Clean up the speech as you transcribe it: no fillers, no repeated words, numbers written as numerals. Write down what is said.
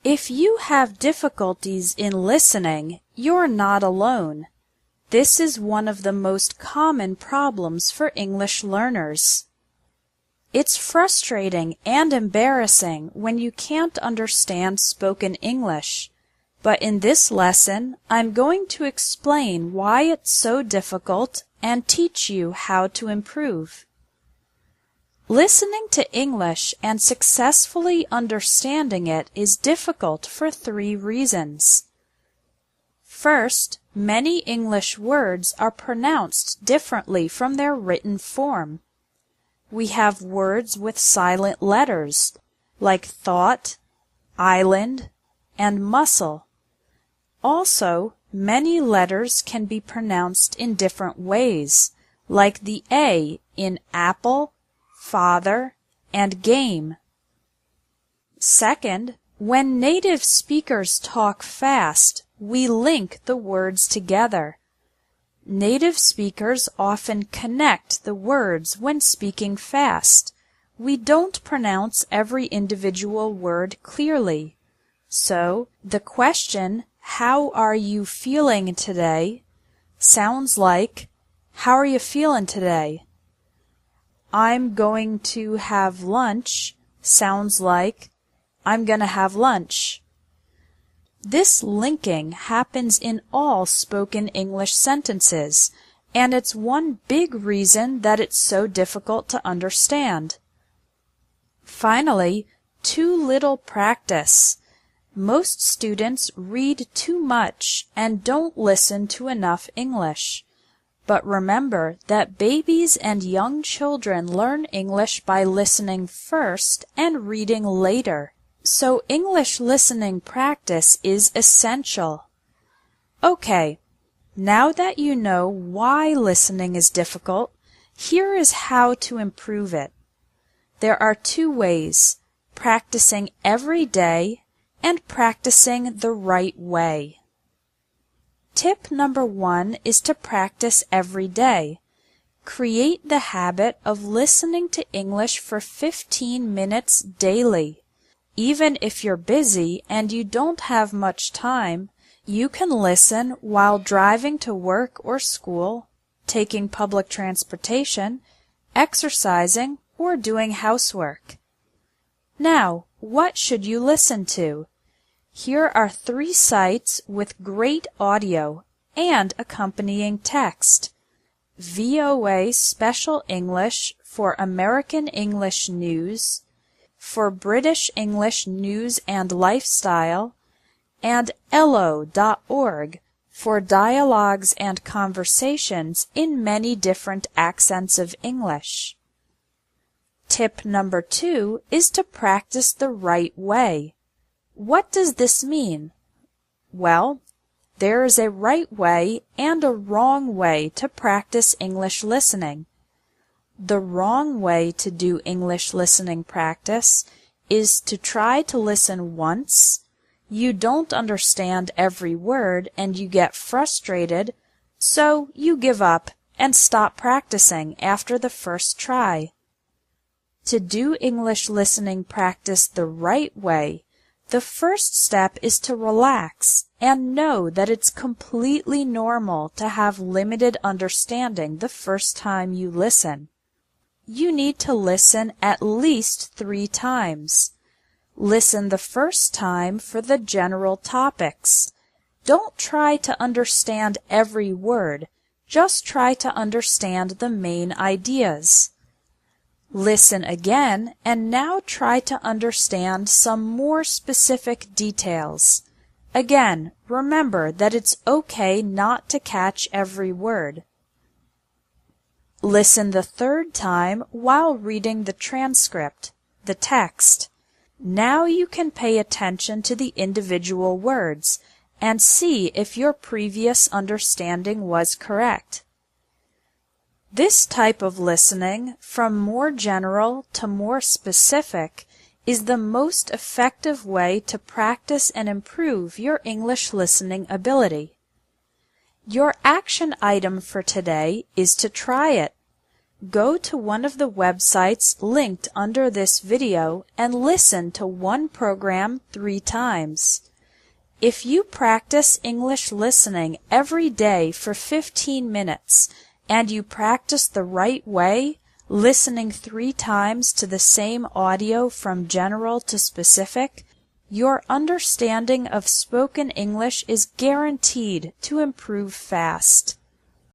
If you have difficulties in listening, you're not alone. This is one of the most common problems for English learners. It's frustrating and embarrassing when you can't understand spoken English, but in this lesson, I'm going to explain why it's so difficult and teach you how to improve. Listening to English and successfully understanding it is difficult for 3 reasons. First, many English words are pronounced differently from their written form. We have words with silent letters, like thought, island, and muscle. Also, many letters can be pronounced in different ways, like the A in apple, father, and game. Second, when native speakers talk fast, we link the words together. Native speakers often connect the words when speaking fast. We don't pronounce every individual word clearly. So, the question, "How are you feeling today?" sounds like, "How are you feeling today?" "I'm going to have lunch" sounds like, "I'm going to have lunch." This linking happens in all spoken English sentences, and it's one big reason that it's so difficult to understand. Finally, too little practice. Most students read too much and don't listen to enough English. But remember that babies and young children learn English by listening first and reading later. So English listening practice is essential. Okay, now that you know why listening is difficult, here is how to improve it. There are 2 ways: practicing every day and practicing the right way. Tip number 1 is to practice every day. Create the habit of listening to English for 15 minutes daily. Even if you're busy and you don't have much time, you can listen while driving to work or school, taking public transportation, exercising, or doing housework. Now, what should you listen to? Here are 3 sites with great audio and accompanying text. VOA Special English for American English News, for British English News and Lifestyle, and Ello.org for dialogues and conversations in many different accents of English. Tip number 2 is to practice the right way. What does this mean? Well, there is a right way and a wrong way to practice English listening. The wrong way to do English listening practice is to try to listen once, you don't understand every word and you get frustrated, so you give up and stop practicing after the first try. To do English listening practice the right way, the first step is to relax and know that it's completely normal to have limited understanding the first time you listen. You need to listen at least 3 times. Listen the first time for the general topics. Don't try to understand every word, just try to understand the main ideas. Listen again and now try to understand some more specific details. Again, remember that it's okay not to catch every word. Listen the 3rd time while reading the transcript, the text. Now you can pay attention to the individual words and see if your previous understanding was correct. This type of listening, from more general to more specific, is the most effective way to practice and improve your English listening ability. Your action item for today is to try it. Go to one of the websites linked under this video and listen to one program 3 times. If you practice English listening every day for 15 minutes and you practice the right way, listening 3 times to the same audio from general to specific, your understanding of spoken English is guaranteed to improve fast.